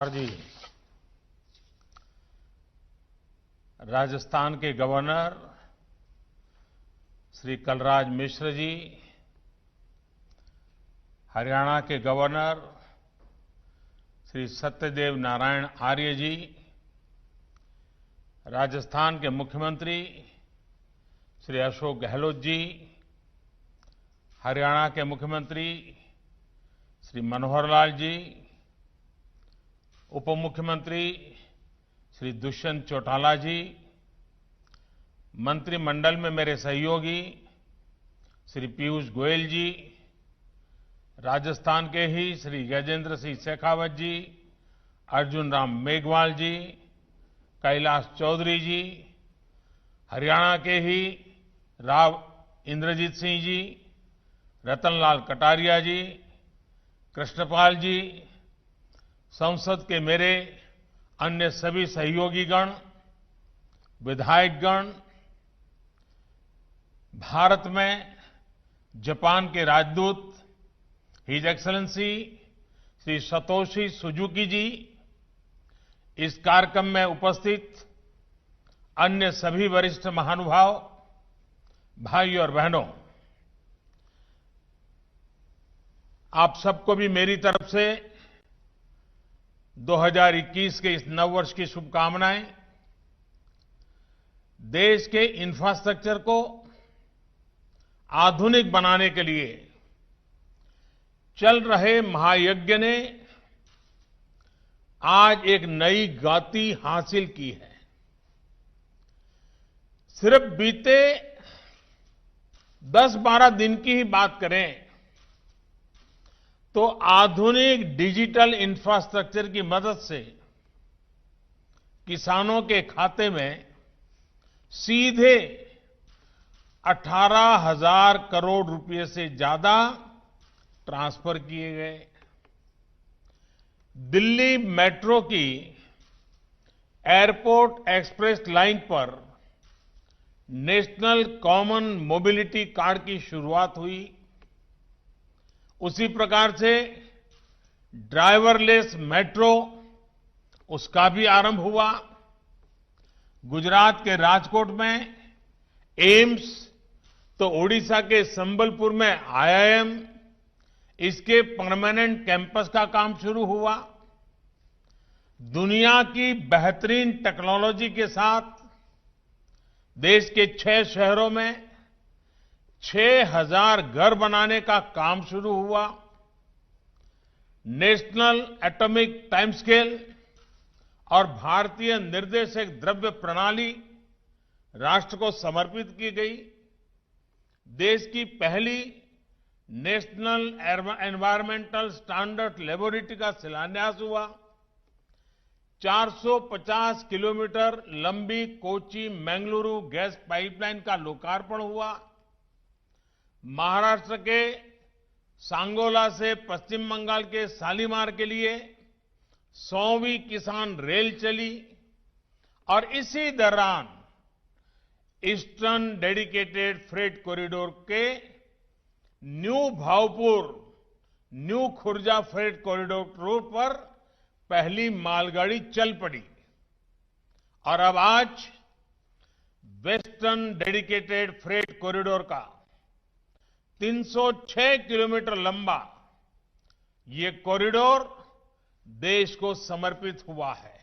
जी, राजस्थान के गवर्नर श्री कलराज मिश्र जी, हरियाणा के गवर्नर श्री सत्यदेव नारायण आर्य जी, राजस्थान के मुख्यमंत्री श्री अशोक गहलोत जी, हरियाणा के मुख्यमंत्री श्री मनोहर लाल जी, उप मुख्यमंत्री श्री दुष्यंत चौटाला जी, मंत्रिमंडल में मेरे सहयोगी श्री पीयूष गोयल जी, राजस्थान के ही श्री गजेंद्र सिंह शेखावत जी, अर्जुन राम मेघवाल जी, कैलाश चौधरी जी, हरियाणा के ही राव इंद्रजीत सिंह जी, रतनलाल कटारिया जी, कृष्णपाल जी, संसद के मेरे अन्य सभी सहयोगीगण, विधायकगण, भारत में जापान के राजदूत his excellency Shri Satoshi Suzuki ji, इस कार्यक्रम में उपस्थित अन्य सभी वरिष्ठ महानुभाव, भाई और बहनों, आप सबको भी मेरी तरफ से 2021 के इस नववर्ष की शुभकामनाएं। देश के इंफ्रास्ट्रक्चर को आधुनिक बनाने के लिए चल रहे महायज्ञ ने आज एक नई गति हासिल की है। सिर्फ बीते 10-12 दिन की ही बात करें तो आधुनिक डिजिटल इंफ्रास्ट्रक्चर की मदद से किसानों के खाते में सीधे 18,000 करोड़ रुपए से ज्यादा ट्रांसफर किए गए। दिल्ली मेट्रो की एयरपोर्ट एक्सप्रेस लाइन पर नेशनल कॉमन मोबिलिटी कार्ड की शुरुआत हुई। उसी प्रकार से ड्राइवरलेस मेट्रो, उसका भी आरंभ हुआ। गुजरात के राजकोट में एम्स, तो ओडिशा के संबलपुर में आईआईएम, इसके परमानेंट कैंपस का काम शुरू हुआ। दुनिया की बेहतरीन टेक्नोलॉजी के साथ देश के 6 शहरों में 6,000 घर बनाने का काम शुरू हुआ। नेशनल एटॉमिक टाइम स्केल और भारतीय निर्देशक द्रव्य प्रणाली राष्ट्र को समर्पित की गई। देश की पहली नेशनल एनवायरमेंटल स्टैंडर्ड लेबोरेटरी का शिलान्यास हुआ। 450 किलोमीटर लंबी कोची मंगलुरु गैस पाइपलाइन का लोकार्पण हुआ। महाराष्ट्र के सांगोला से पश्चिम बंगाल के शालीमार के लिए 100वीं किसान रेल चली और इसी दौरान ईस्टर्न डेडिकेटेड फ्रेट कॉरिडोर के new Bhaupur, new Khurja freight corridor route पर पहली मालगाड़ी चल पड़ी और अब आज वेस्टर्न डेडिकेटेड फ्रेट कॉरिडोर का 306 किलोमीटर लंबा ये कॉरिडोर देश को समर्पित हुआ है।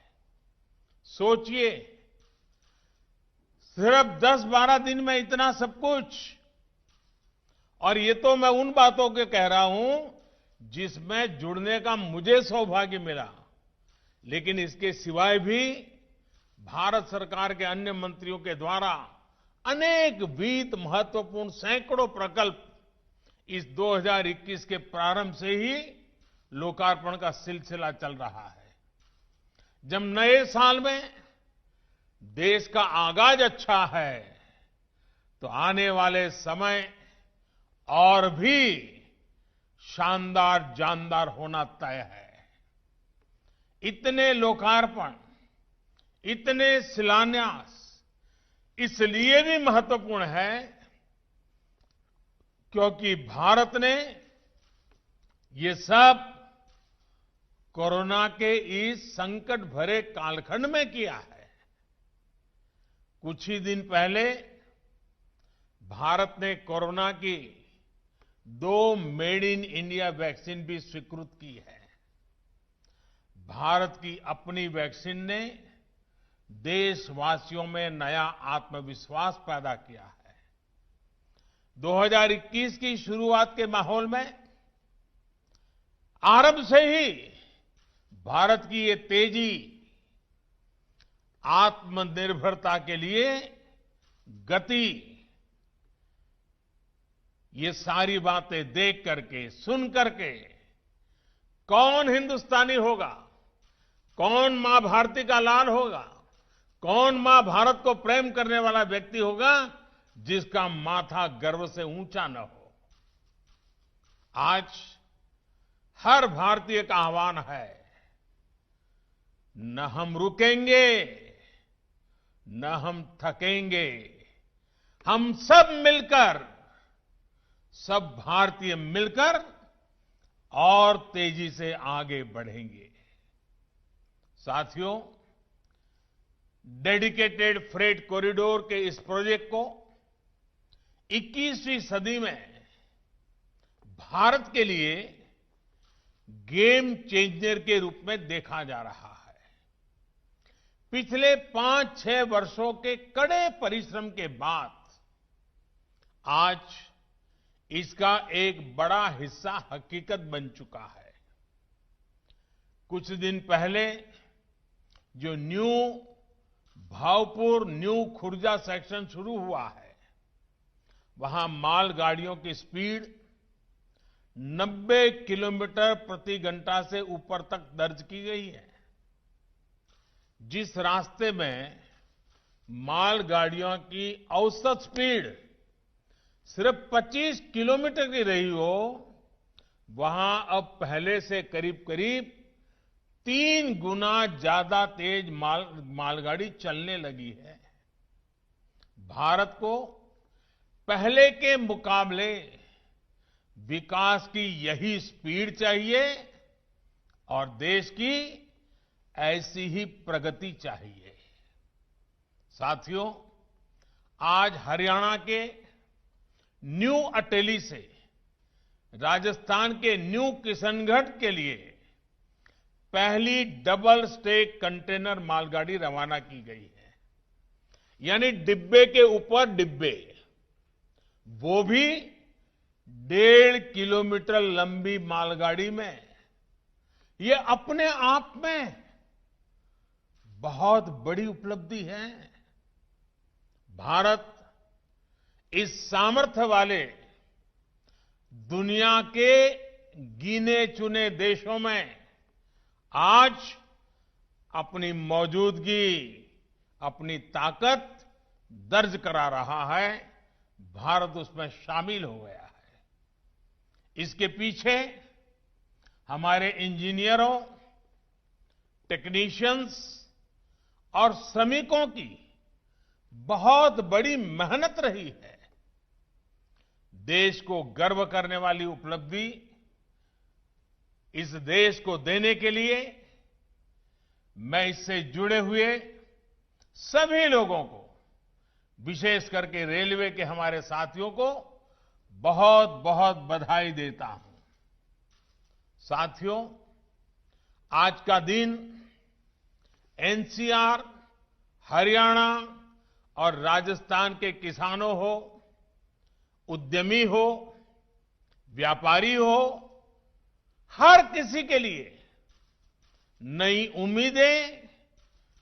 सोचिए, सिर्फ 10-12 दिन में इतना सब कुछ। और ये तो मैं उन बातों के कह रहा हूं जिसमें जुड़ने का मुझे सौभाग्य मिला, लेकिन इसके सिवाय भी भारत सरकार के अन्य मंत्रियों के द्वारा अनेक वित्त महत्वपूर्ण सैकड़ों प्रकल्प इस 2021 के प्रारंभ से ही लोकार्पण का सिलसिला चल रहा है। जब नए साल में देश का आगाज अच्छा है तो आने वाले समय और भी शानदार जानदार होना तय है। इतने लोकार्पण, इतने शिलान्यास इसलिए भी महत्वपूर्ण है क्योंकि भारत ने ये सब कोरोना के इस संकट भरे कालखंड में किया है। कुछ ही दिन पहले भारत ने कोरोना की 2 मेड इन इंडिया वैक्सीन भी स्वीकृत की है। भारत की अपनी वैक्सीन ने देशवासियों में नया आत्मविश्वास पैदा किया है। 2021 की शुरुआत के माहौल में आरंभ से ही भारत की ये तेजी आत्मनिर्भरता के लिए गति, ये सारी बातें देख करके, सुन करके कौन हिंदुस्तानी होगा, कौन मां भारती का लाल होगा, कौन मां भारत को प्रेम करने वाला व्यक्ति होगा जिसका माथा गर्व से ऊंचा न हो। आज हर भारतीय का आह्वान है, न हम रुकेंगे, न हम थकेंगे, हम सब मिलकर, सब भारतीय मिलकर और तेजी से आगे बढ़ेंगे। साथियों, डेडिकेटेड फ्रेट कॉरिडोर के इस प्रोजेक्ट को 21वीं सदी में भारत के लिए गेम चेंजर के रूप में देखा जा रहा है। पिछले 5-6 वर्षों के कड़े परिश्रम के बाद आज इसका एक बड़ा हिस्सा हकीकत बन चुका है। कुछ दिन पहले जो new Bhaupur new Khurja section शुरू हुआ है, वहां मालगाड़ियों की स्पीड 90 किलोमीटर प्रति घंटा से ऊपर तक दर्ज की गई है। जिस रास्ते में मालगाड़ियों की औसत स्पीड सिर्फ 25 किलोमीटर की रही हो, वहां अब पहले से करीब करीब 3 गुना ज्यादा तेज मालगाड़ी चलने लगी है। भारत को पहले के मुकाबले विकास की यही स्पीड चाहिए और देश की ऐसी ही प्रगति चाहिए। साथियों, आज हरियाणा के न्यू अटेली से राजस्थान के न्यू किशनगढ़ के लिए पहली डबल स्टेक कंटेनर मालगाड़ी रवाना की गई है। यानी डिब्बे के ऊपर डिब्बे, वो भी 1.5 किलोमीटर लंबी मालगाड़ी में। ये अपने आप में बहुत बड़ी उपलब्धि है। भारत इस सामर्थ्य वाले दुनिया के गिने चुने देशों में आज अपनी मौजूदगी, अपनी ताकत दर्ज करा रहा है। भारत उसमें शामिल हो गया है। इसके पीछे हमारे इंजीनियरों, टेक्नीशियंस और श्रमिकों की बहुत बड़ी मेहनत रही है। देश को गर्व करने वाली उपलब्धि इस देश को देने के लिए मैं इससे जुड़े हुए सभी लोगों को, विशेष करके रेलवे के हमारे साथियों को बहुत बहुत बधाई देता हूं। साथियों, आज का दिन एनसीआर, हरियाणा और राजस्थान के किसानों हो, उद्यमी हो, व्यापारी हो, हर किसी के लिए नई उम्मीदें,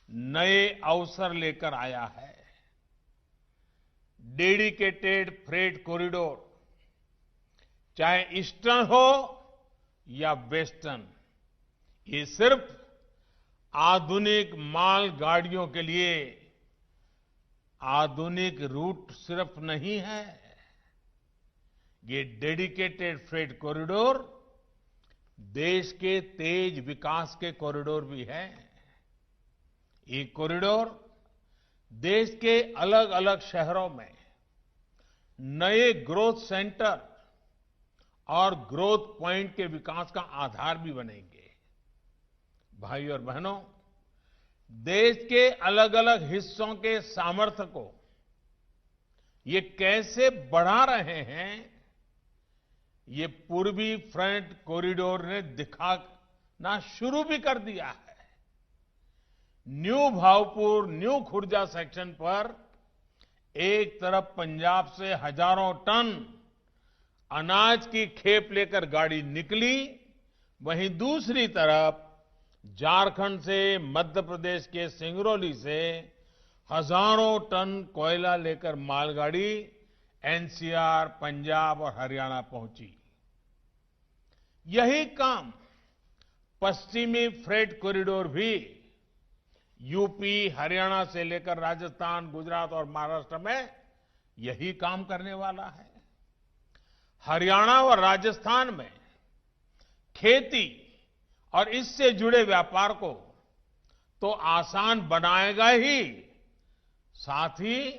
नए अवसर लेकर आया है। डेडिकेटेड फ्रेट कॉरिडोर चाहे ईस्टर्न हो या वेस्टर्न, ये सिर्फ आधुनिक माल गाड़ियों के लिए आधुनिक रूट सिर्फ नहीं है। ये डेडिकेटेड फ्रेट कॉरिडोर देश के तेज विकास के कॉरिडोर भी है। ये कॉरिडोर देश के अलग अलग शहरों में नए ग्रोथ सेंटर और ग्रोथ पॉइंट के विकास का आधार भी बनेंगे। भाई और बहनों, देश के अलग अलग हिस्सों के सामर्थ्य को ये कैसे बढ़ा रहे हैं, ये पूर्वी फ्रंट कॉरिडोर ने दिखाना शुरू भी कर दिया है। New Bhaupur, new Khurja section पर एक तरफ पंजाब से हजारों टन अनाज की खेप लेकर गाड़ी निकली, वहीं दूसरी तरफ झारखंड से, मध्य प्रदेश के सिंगरौली से हजारों टन कोयला लेकर मालगाड़ी एनसीआर, पंजाब और हरियाणा पहुंची। यही काम पश्चिमी फ्रेट कॉरिडोर भी यूपी, हरियाणा से लेकर राजस्थान, गुजरात और महाराष्ट्र में यही काम करने वाला है। हरियाणा और राजस्थान में खेती और इससे जुड़े व्यापार को तो आसान बनाएगा ही, साथ ही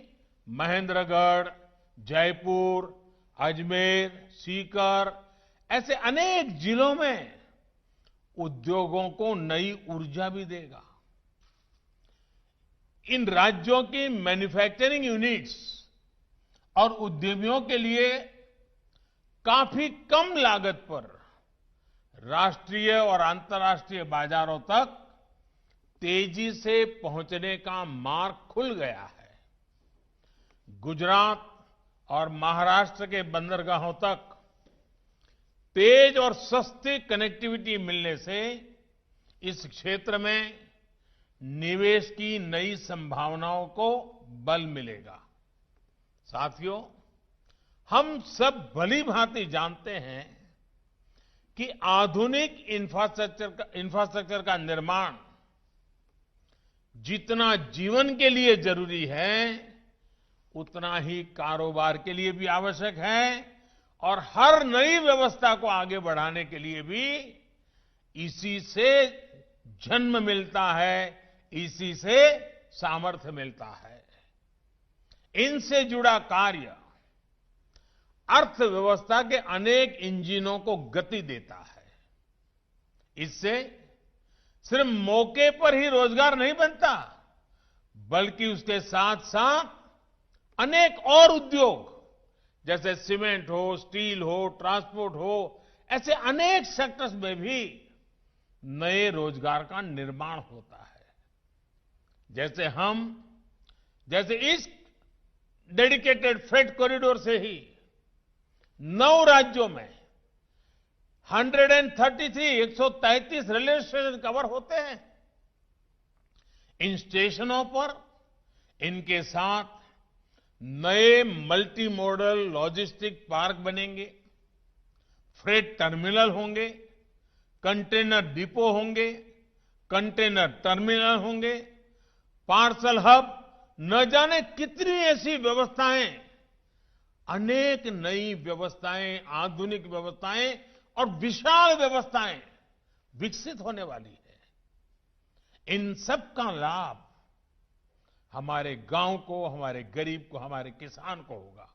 महेंद्रगढ़, जयपुर, अजमेर, सीकर ऐसे अनेक जिलों में उद्योगों को नई ऊर्जा भी देगा। इन राज्यों की मैन्युफैक्चरिंग यूनिट्स और उद्यमियों के लिए काफी कम लागत पर राष्ट्रीय और अंतर्राष्ट्रीय बाजारों तक तेजी से पहुंचने का मार्ग खुल गया है। गुजरात और महाराष्ट्र के बंदरगाहों तक तेज और सस्ती कनेक्टिविटी मिलने से इस क्षेत्र में निवेश की नई संभावनाओं को बल मिलेगा। साथियों, हम सब भली भांति जानते हैं कि आधुनिक इंफ्रास्ट्रक्चर का निर्माण जितना जीवन के लिए जरूरी है, उतना ही कारोबार के लिए भी आवश्यक है और हर नई व्यवस्था को आगे बढ़ाने के लिए भी इसी से जन्म मिलता है, इसी से सामर्थ्य मिलता है। इनसे जुड़ा कार्य अर्थव्यवस्था के अनेक इंजनों को गति देता है। इससे सिर्फ मौके पर ही रोजगार नहीं बनता, बल्कि उसके साथ साथ अनेक और उद्योग जैसे सीमेंट हो, स्टील हो, ट्रांसपोर्ट हो, ऐसे अनेक सेक्टर्स में भी नए रोजगार का निर्माण होता है। जैसे इस डेडिकेटेड फ्रेट कॉरिडोर से ही 9 राज्यों में 133 रेलवे स्टेशन कवर होते हैं। इन स्टेशनों पर इनके साथ नए मल्टी मॉडल लॉजिस्टिक पार्क बनेंगे, फ्रेट टर्मिनल होंगे, कंटेनर डिपो होंगे, कंटेनर टर्मिनल होंगे, पार्सल हब, न जाने कितनी ऐसी व्यवस्थाएं, अनेक नई व्यवस्थाएं, आधुनिक व्यवस्थाएं और विशाल व्यवस्थाएं विकसित होने वाली है। इन सब का लाभ हमारे गांव को, हमारे गरीब को, हमारे किसान को होगा,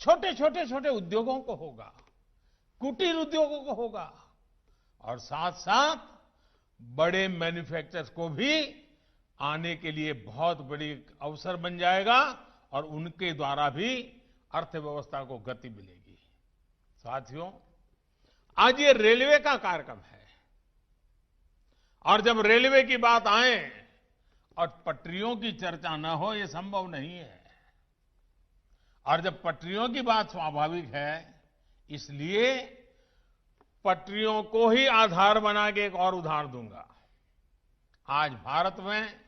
छोटे उद्योगों को होगा, कुटीर उद्योगों को होगा और साथ साथ बड़े मैन्युफैक्चरर्स को भी आने के लिए बहुत बड़ी अवसर बन जाएगा और उनके द्वारा भी अर्थव्यवस्था को गति मिलेगी। साथियों, आज ये रेलवे का कार्यक्रम है और जब रेलवे की बात आए और पटरियों की चर्चा न हो, ये संभव नहीं है। और जब पटरियों की बात स्वाभाविक है, इसलिए पटरियों को ही आधार बना के एक और उदाहरण दूंगा। आज भारत में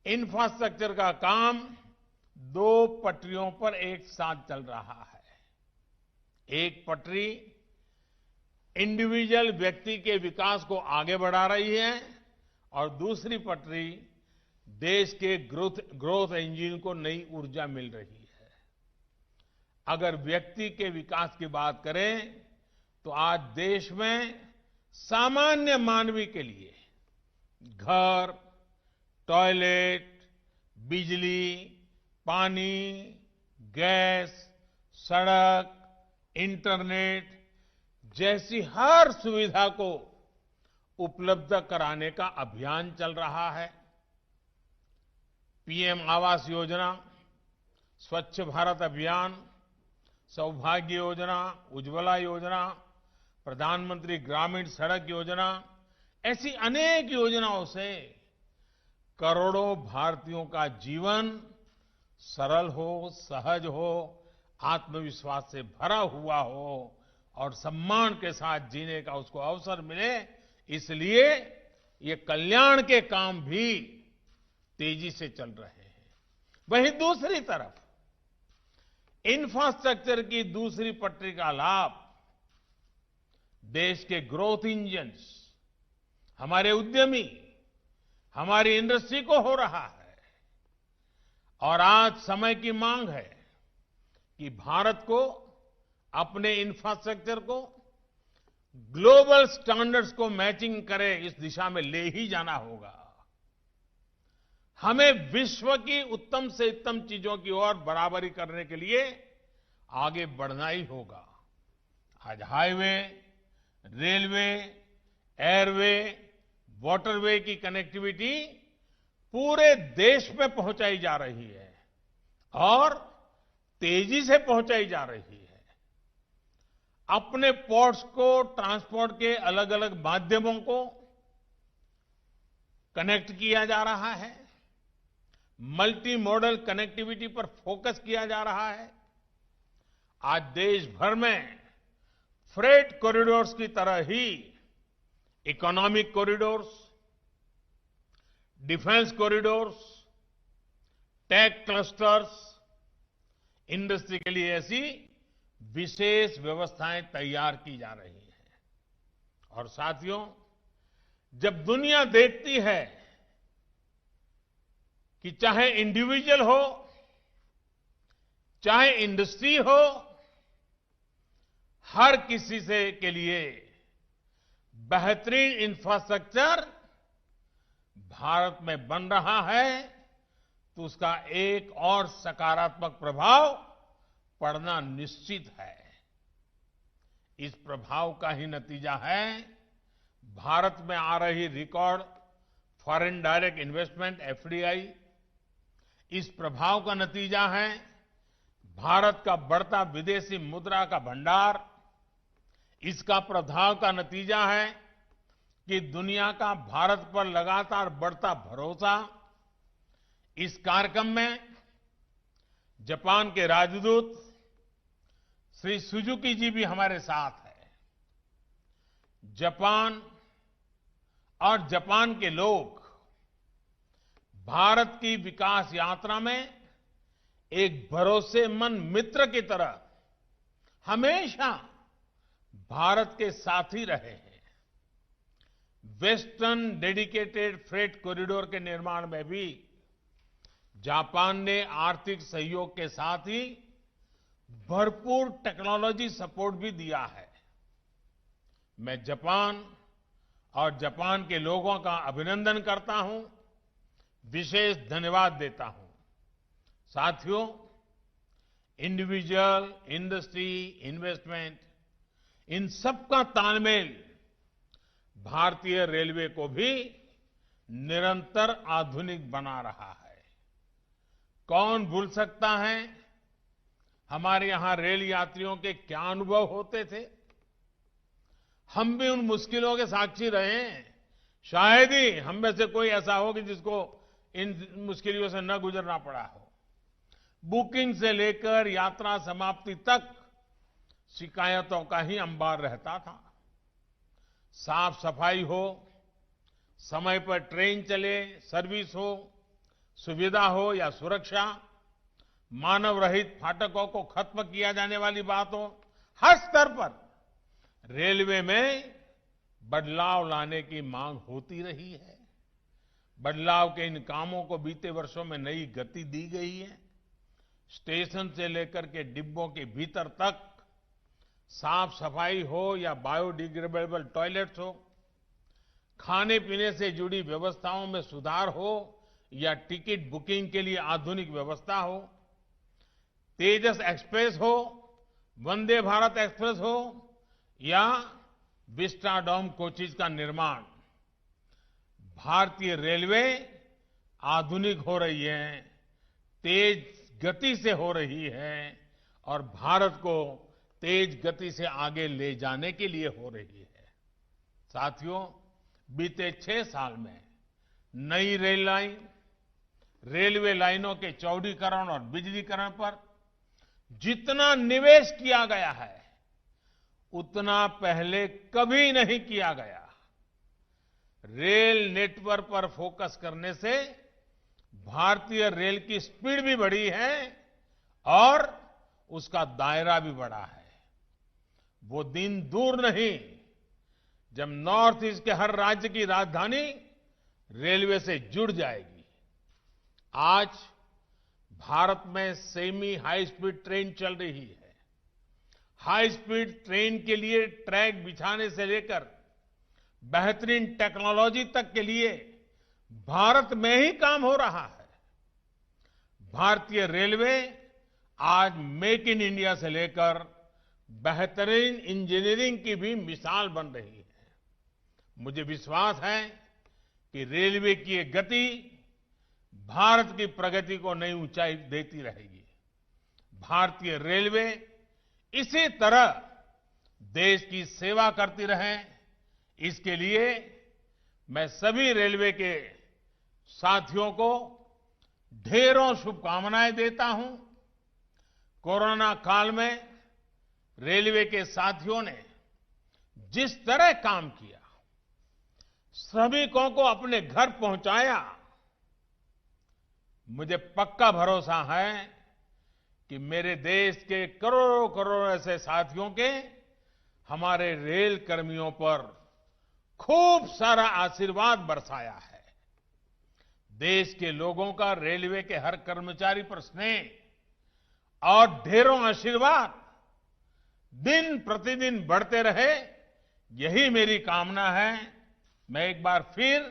इंफ्रास्ट्रक्चर का काम 2 पटरियों पर एक साथ चल रहा है। एक पटरी इंडिविजुअल व्यक्ति के विकास को आगे बढ़ा रही है और दूसरी पटरी देश के ग्रोथ इंजन को नई ऊर्जा मिल रही है। अगर व्यक्ति के विकास की बात करें तो आज देश में सामान्य मानवी के लिए घर, टॉयलेट, बिजली, पानी, गैस, सड़क, इंटरनेट जैसी हर सुविधा को उपलब्ध कराने का अभियान चल रहा है। पीएम आवास योजना, स्वच्छ भारत अभियान, सौभाग्य योजना, उज्ज्वला योजना, प्रधानमंत्री ग्रामीण सड़क योजना, ऐसी अनेक योजनाओं से करोड़ों भारतीयों का जीवन सरल हो, सहज हो, आत्मविश्वास से भरा हुआ हो और सम्मान के साथ जीने का उसको अवसर मिले, इसलिए ये कल्याण के काम भी तेजी से चल रहे हैं। वहीं दूसरी तरफ इंफ्रास्ट्रक्चर की दूसरी पटरी का लाभ देश के ग्रोथ इंजन्स, हमारे उद्यमी, हमारी इंडस्ट्री को हो रहा है। और आज समय की मांग है कि भारत को अपने इंफ्रास्ट्रक्चर को ग्लोबल स्टैंडर्ड्स को मैचिंग करे, इस दिशा में ले ही जाना होगा। हमें विश्व की उत्तम से उत्तम चीजों की ओर बराबरी करने के लिए आगे बढ़ना ही होगा। आज हाईवे, रेलवे, एयरवे, वाटरवे की कनेक्टिविटी पूरे देश में पहुंचाई जा रही है और तेजी से पहुंचाई जा रही है। अपने पोर्ट्स को, ट्रांसपोर्ट के अलग अलग माध्यमों को कनेक्ट किया जा रहा है, मल्टी मॉडल कनेक्टिविटी पर फोकस किया जा रहा है। आज देश भर में फ्रेट कॉरिडोर्स की तरह ही economic corridors, defence corridors, tech clusters, industry के लिए ऐसी विशेष व्यवस्थाएं तैयार की जा रही हैं। और साथियों, जब दुनिया देखती है कि चाहे इंडिविजुअल हो, चाहे इंडस्ट्री हो, हर किसी से के लिए बेहतरीन इंफ्रास्ट्रक्चर भारत में बन रहा है, तो उसका एक और सकारात्मक प्रभाव पड़ना निश्चित है। इस प्रभाव का ही नतीजा है भारत में आ रही record foreign direct investment, FDI. इस प्रभाव का नतीजा है भारत का बढ़ता विदेशी मुद्रा का भंडार। इसका प्रभाव का नतीजा है कि दुनिया का भारत पर लगातार बढ़ता भरोसा। इस कार्यक्रम में जापान के राजदूत श्री सुजुकी जी भी हमारे साथ हैं। जापान और जापान के लोग भारत की विकास यात्रा में एक भरोसेमंद मित्र की तरह हमेशा भारत के साथ ही रहे हैं। वेस्टर्न डेडिकेटेड फ्रेट कॉरिडोर के निर्माण में भी जापान ने आर्थिक सहयोग के साथ ही भरपूर टेक्नोलॉजी सपोर्ट भी दिया है। मैं जापान और जापान के लोगों का अभिनंदन करता हूं, विशेष धन्यवाद देता हूं। साथियों, इंडिविजुअल, इंडस्ट्री, इन्वेस्टमेंट, इन सबका तालमेल भारतीय रेलवे को भी निरंतर आधुनिक बना रहा है। कौन भूल सकता है हमारे यहां रेल यात्रियों के क्या अनुभव होते थे। हम भी उन मुश्किलों के साक्षी रहे हैं। शायद ही हम में से कोई ऐसा हो कि जिसको इन मुश्किलों से न गुजरना पड़ा हो। बुकिंग से लेकर यात्रा समाप्ति तक शिकायतों का ही अंबार रहता था। साफ सफाई हो, समय पर ट्रेन चले, सर्विस हो, सुविधा हो या सुरक्षा, मानव रहित फाटकों को खत्म किया जाने वाली बात हो, हर स्तर पर रेलवे में बदलाव लाने की मांग होती रही है। बदलाव के इन कामों को बीते वर्षों में नई गति दी गई है। स्टेशन से लेकर के डिब्बों के भीतर तक साफ सफाई हो या बायोडिग्रेडेबल टॉयलेट्स हो, खाने पीने से जुड़ी व्यवस्थाओं में सुधार हो या टिकट बुकिंग के लिए आधुनिक व्यवस्था हो, तेजस एक्सप्रेस हो, वंदे भारत एक्सप्रेस हो या विस्टाडोम कोचेज का निर्माण, भारतीय रेलवे आधुनिक हो रही है, तेज गति से हो रही है और भारत को तेज गति से आगे ले जाने के लिए हो रही है। साथियों, बीते 6 साल में नई रेल लाइन, रेलवे लाइनों के चौड़ीकरण और बिजलीकरण पर जितना निवेश किया गया है, उतना पहले कभी नहीं किया गया। रेल नेटवर्क पर फोकस करने से भारतीय रेल की स्पीड भी बढ़ी है और उसका दायरा भी बढ़ा है। वो दिन दूर नहीं जब नॉर्थ ईस्ट के हर राज्य की राजधानी रेलवे से जुड़ जाएगी। आज भारत में सेमी हाई स्पीड ट्रेन चल रही है। हाई स्पीड ट्रेन के लिए ट्रैक बिछाने से लेकर बेहतरीन टेक्नोलॉजी तक के लिए भारत में ही काम हो रहा है। भारतीय रेलवे आज मेक इन इंडिया से लेकर बेहतरीन इंजीनियरिंग की भी मिसाल बन रही है। मुझे विश्वास है कि रेलवे की ये गति भारत की प्रगति को नई ऊंचाई देती रहेगी। भारतीय रेलवे इसी तरह देश की सेवा करती रहे, इसके लिए मैं सभी रेलवे के साथियों को ढेरों शुभकामनाएं देता हूं। कोरोना काल में रेलवे के साथियों ने जिस तरह काम किया, श्रमिकों को अपने घर पहुंचाया, मुझे पक्का भरोसा है कि मेरे देश के करोड़ों करोड़ों ऐसे साथियों के हमारे रेल कर्मियों पर खूब सारा आशीर्वाद बरसाया है। देश के लोगों का रेलवे के हर कर्मचारी पर स्नेह और ढेरों आशीर्वाद दिन प्रतिदिन बढ़ते रहे, यही मेरी कामना है। मैं एक बार फिर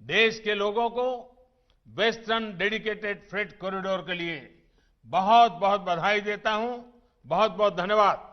देश के लोगों को वेस्टर्न डेडिकेटेड फ्रेट कॉरिडोर के लिए बहुत बहुत बधाई देता हूं। बहुत बहुत धन्यवाद।